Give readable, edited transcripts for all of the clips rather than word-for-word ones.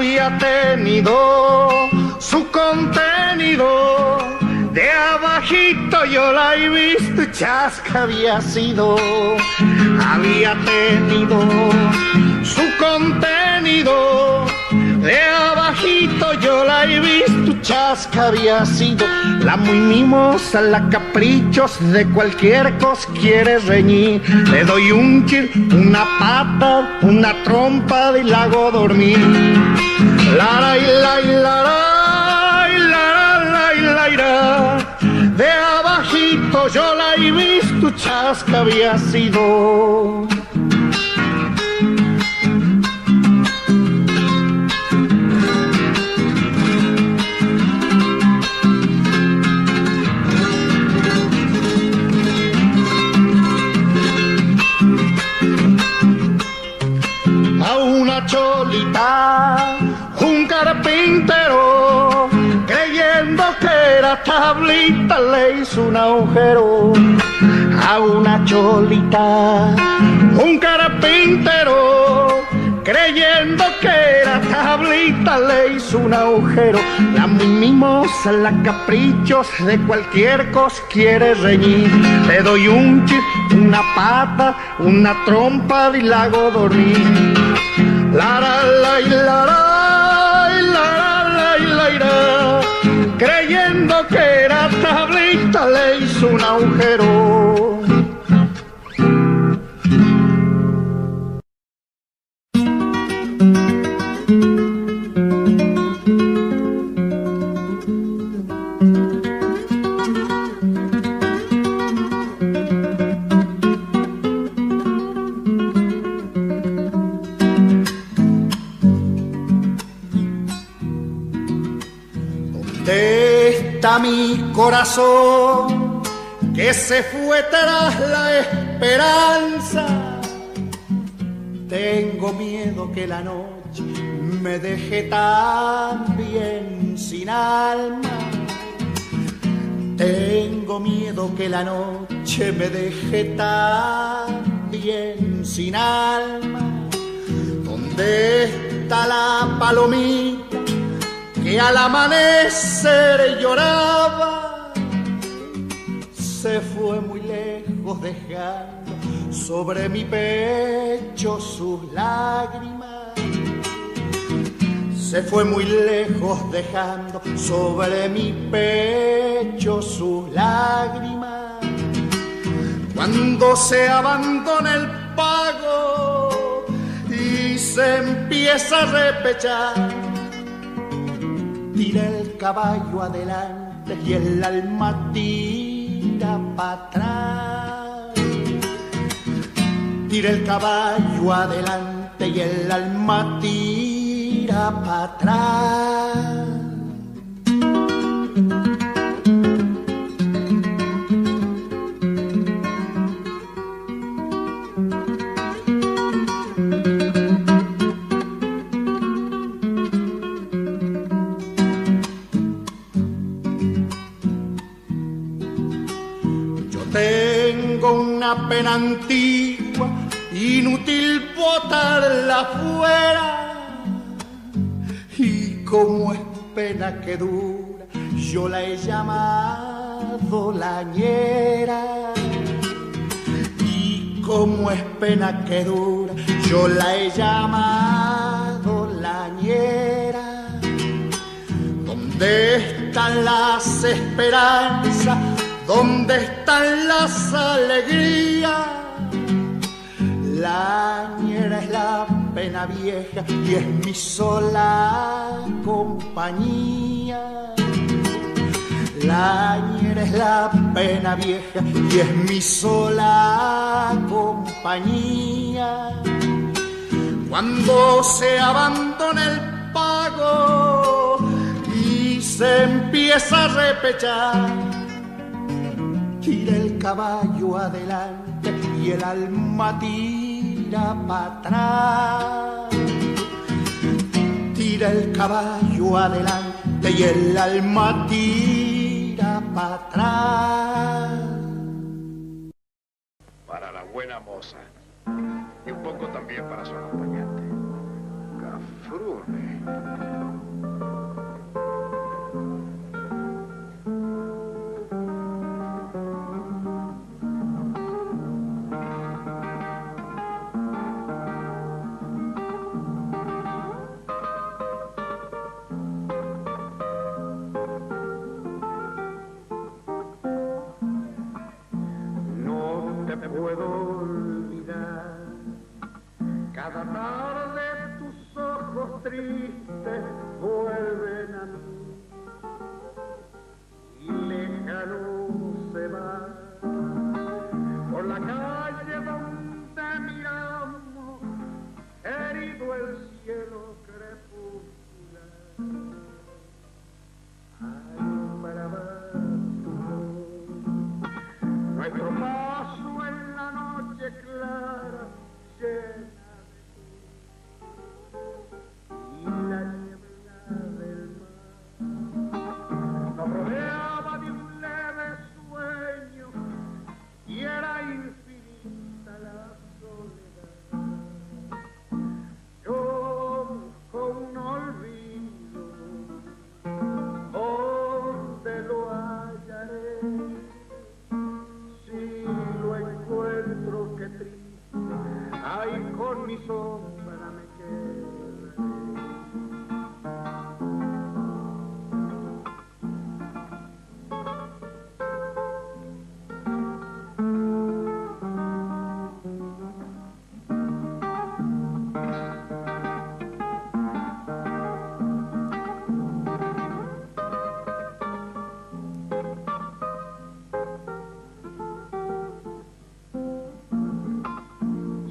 había tenido su contenido. De abajito yo la he visto y chasca había sido. Había tenido su contenido. De abajito yo la he visto, chasca había sido. La muy mimosa, la caprichos, de cualquier cosa quiere reñir. Le doy un chir, una pata, una trompa y la hago dormir. La de abajito yo la he visto, chasca había sido. Cholita, un carpintero, creyendo que era tablita, le hizo un agujero. A una cholita, un carpintero, creyendo que era tablita, le hizo un agujero. La muy mimosa, la caprichos, de cualquier cosa quiere reñir. Le doy un chip, una pata, una trompa y la hago dormir. Creyendo que era tablita, le hizo un agujero. Mi corazón que se fue tras la esperanza. Tengo miedo que la noche me deje también sin alma. Tengo miedo que la noche me deje también sin alma. ¿Dónde está la palomita que al amanecer lloraba? Se fue muy lejos dejando sobre mi pecho sus lágrimas. Se fue muy lejos dejando sobre mi pecho sus lágrimas. Cuando se abandona el pago y se empieza a repechar, tira el caballo adelante y el alma tira para atrás. Tira el caballo adelante y el alma tira para atrás. Una pena antigua, inútil botarla fuera. Y como es pena que dura, yo la he llamado lañera. Y como es pena que dura, yo la he llamado lañera. ¿Dónde están las esperanzas? ¿Dónde están las alegrías? La ñera es la pena vieja y es mi sola compañía. La ñera es la pena vieja y es mi sola compañía. Cuando se abandona el pago y se empieza a repechar, tira el caballo adelante y el alma tira para atrás. Tira el caballo adelante y el alma tira para atrás. Para la buena moza y un poco también para su acompañante. Frune. Puedo olvidar cada tarde tus ojos tristes vuelven a mí y lejano se va por la calle donde miramos herido el cielo crepuscular. Ay, para abajo, nuestro paso en la noche clara llena de luz y la niebla del mar nos rodeaba de un leve sueño y era infinita la soledad. Yo con un olvido, ¿dónde lo hallaré? Qué triste, ay, con mi sombra me quedaré.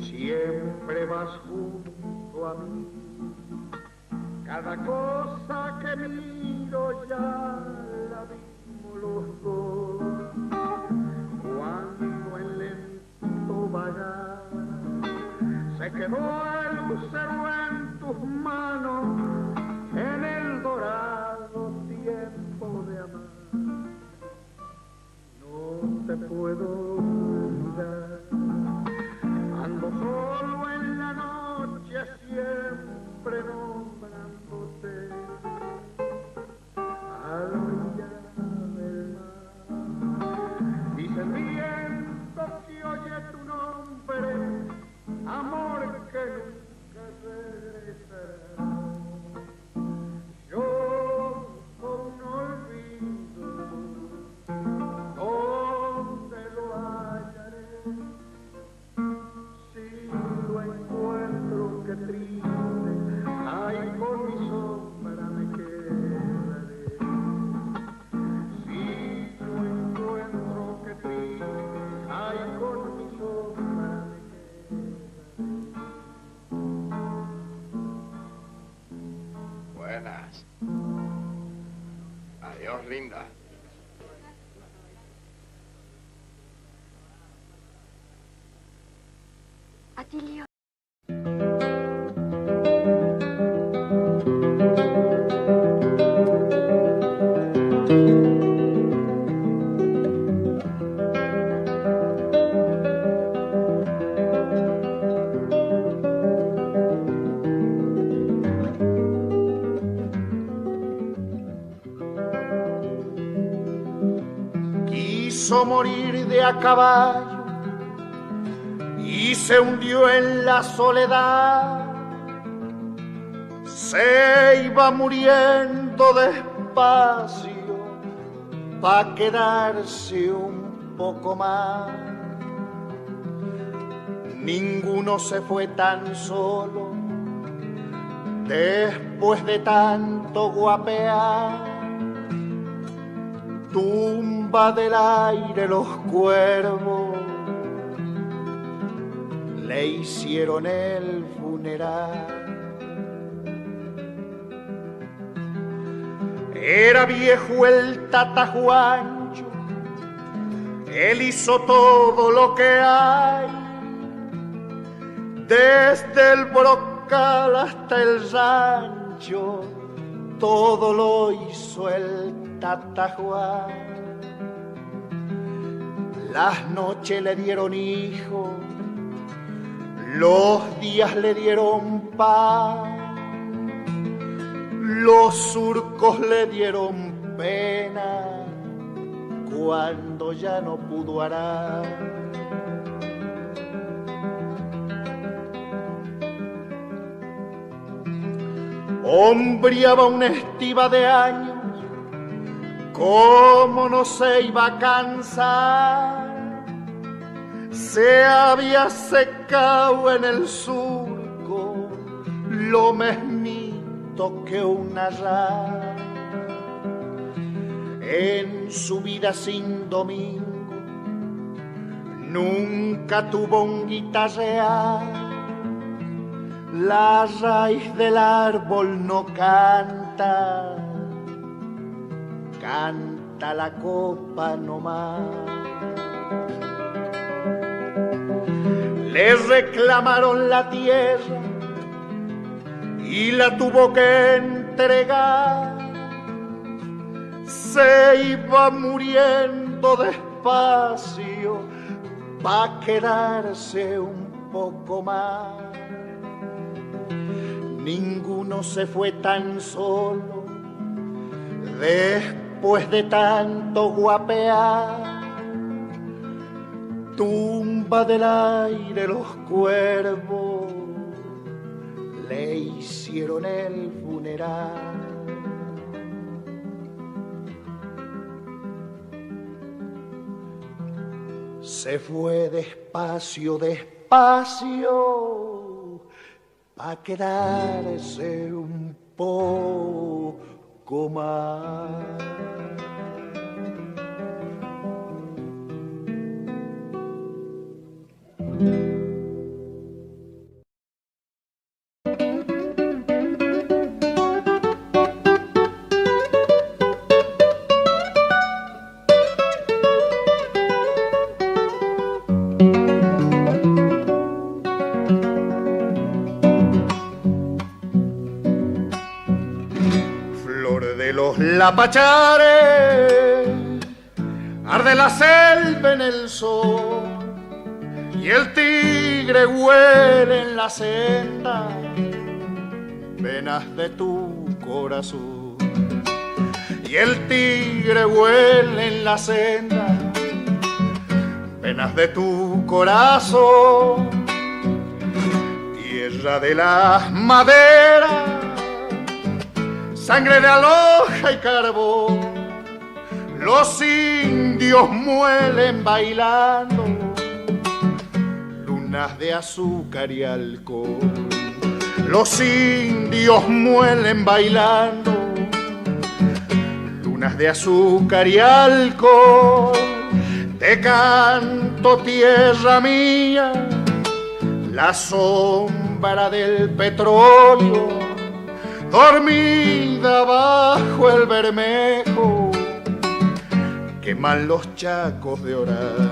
Siempre vas junto a mí, cada cosa que miro ya la vimos los dos. Cuando el lento vagar se quedó el lucero en tus manos, en el dorado tiempo de amar. No te puedo olvidar. Ando solo en la noche siempre nombrándote a la orilla del mar. Dice el viento que oye tu nombre, amor que nunca regresará. Yo con un olvido, ¿dónde lo hallaré? Encuentro que triste, ay, con mi sombra me quedaré. Si lo encuentro que triste, ay, con mi sombra me quedaré. Buenas. Adiós, linda. Atilio. Quiso morir de a caballo y se hundió en la soledad, se iba muriendo despacio pa' quedarse un poco más. Ninguno se fue tan solo después de tanto guapear. Tumba del aire los cuervos le hicieron el funeral. Era viejo el Tatajuancho, él hizo todo lo que hay, desde el brocal hasta el rancho, todo lo hizo el Tatajuan. Las noches le dieron hijos, los días le dieron paz, Los surcos le dieron pena cuando ya no pudo arar. Hombreaba una estiva de años, cómo no se iba a cansar. Se había secado en el surco lo mismito que una rara. En su vida sin domingo nunca tuvo un guitarrear. La raíz del árbol no canta, canta la copa nomás. Le reclamaron la tierra y la tuvo que entregar. Se iba muriendo despacio pa' quedarse un poco más. Ninguno se fue tan solo después de tanto guapear. Tumba del aire los cuervos le hicieron el funeral. Se fue despacio, despacio, pa' quedarse un poco más. Lapachares, arde la selva en el sol y el tigre huele en la senda venas de tu corazón. Y el tigre huele en la senda venas de tu corazón. Tierra de las maderas, sangre de aloja y carbón, los indios muelen bailando lunas de azúcar y alcohol. Los indios muelen bailando lunas de azúcar y alcohol. Te canto, tierra mía, la sombra del petróleo, dormida bajo el bermejo, queman los chacos de orar.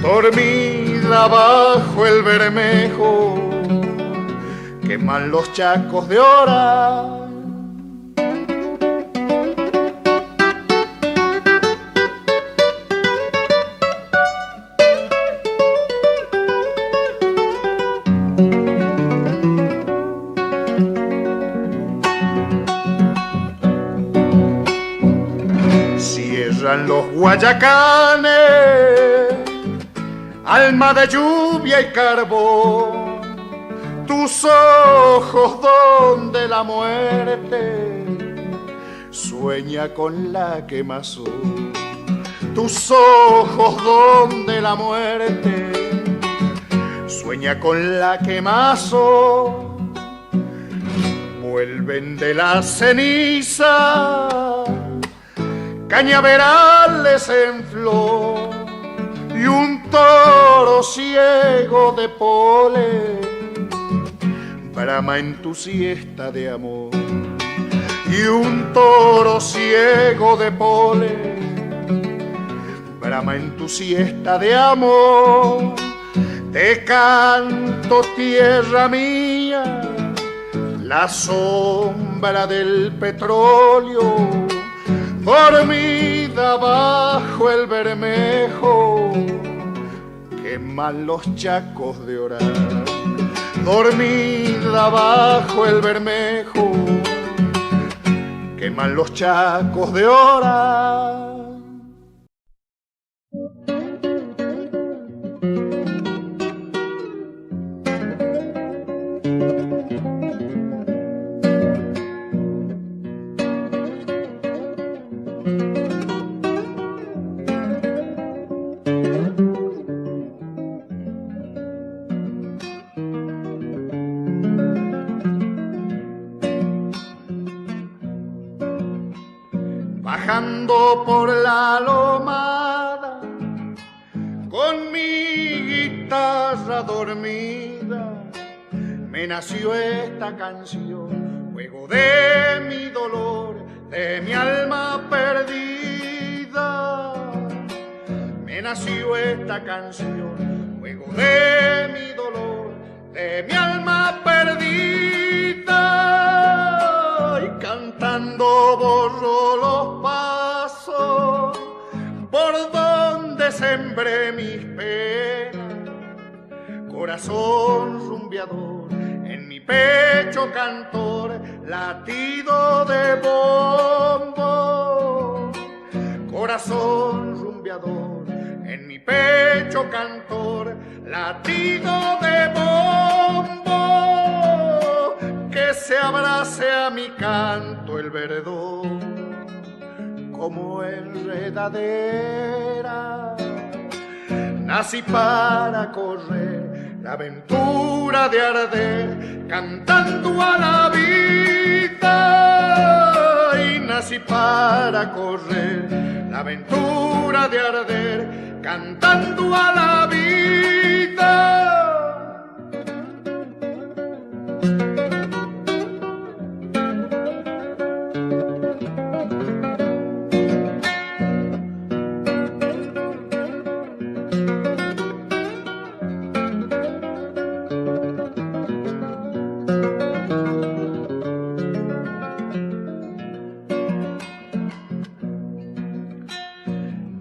Dormida bajo el bermejo, queman los chacos de orar. Los guayacanes, alma de lluvia y carbón, tus ojos donde la muerte sueña con la quemazón. Tus ojos donde la muerte sueña con la quemazón. Vuelven de la ceniza cañaverales en flor y un toro ciego de polen brama en tu siesta de amor. Y un toro ciego de polen brama en tu siesta de amor. Te canto, tierra mía, la sombra del petróleo, dormida bajo el bermejo, queman los chacos de orar. Dormida bajo el bermejo, queman los chacos de horas. Bajando por la lomada con mi guitarra dormida, me nació esta canción, juego de mi dolor, de mi alma perdida. Me nació esta canción, juego de mi dolor, de mi alma perdida. Y cantando borro los pasos por donde sembré mis penas. Corazón rumbeador, en mi pecho cantor, latido de bombo. Corazón rumbeador, en mi pecho cantor, latido de bombo. Que se abrace a mi canto el verdor como enredadera. Nací para correr la aventura de arder cantando a la vida. Y nací para correr la aventura de arder cantando a la vida.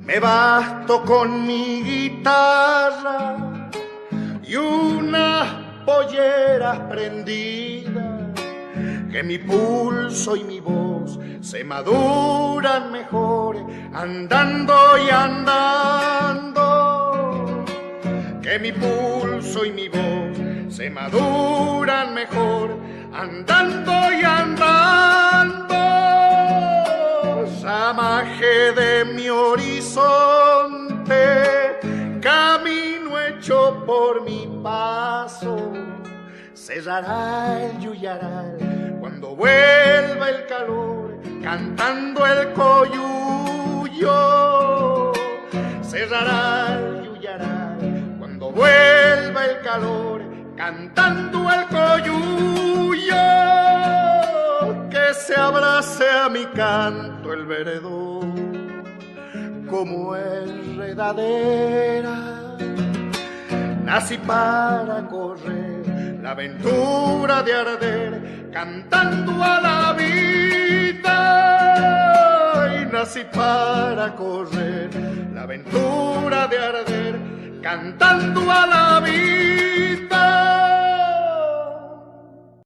Me basto con mi guitarra y unas polleras prendidas, que mi pulso y mi voz se maduran mejor andando y andando. Que mi pulso y mi voz se maduran mejor andando y andando. Ramaje de mi horizonte, camino hecho por mi paso, cerrará el yuyaral cuando vuelva el calor, cantando el coyuyo. Cerrará el yuyaral cuando vuelva el calor, cantando el coyuyo. Que se abrace a mi canto el veredor como enredadera. Nací para correr la aventura de arder cantando a la vida. Y nací para correr la aventura de arder cantando a la vida.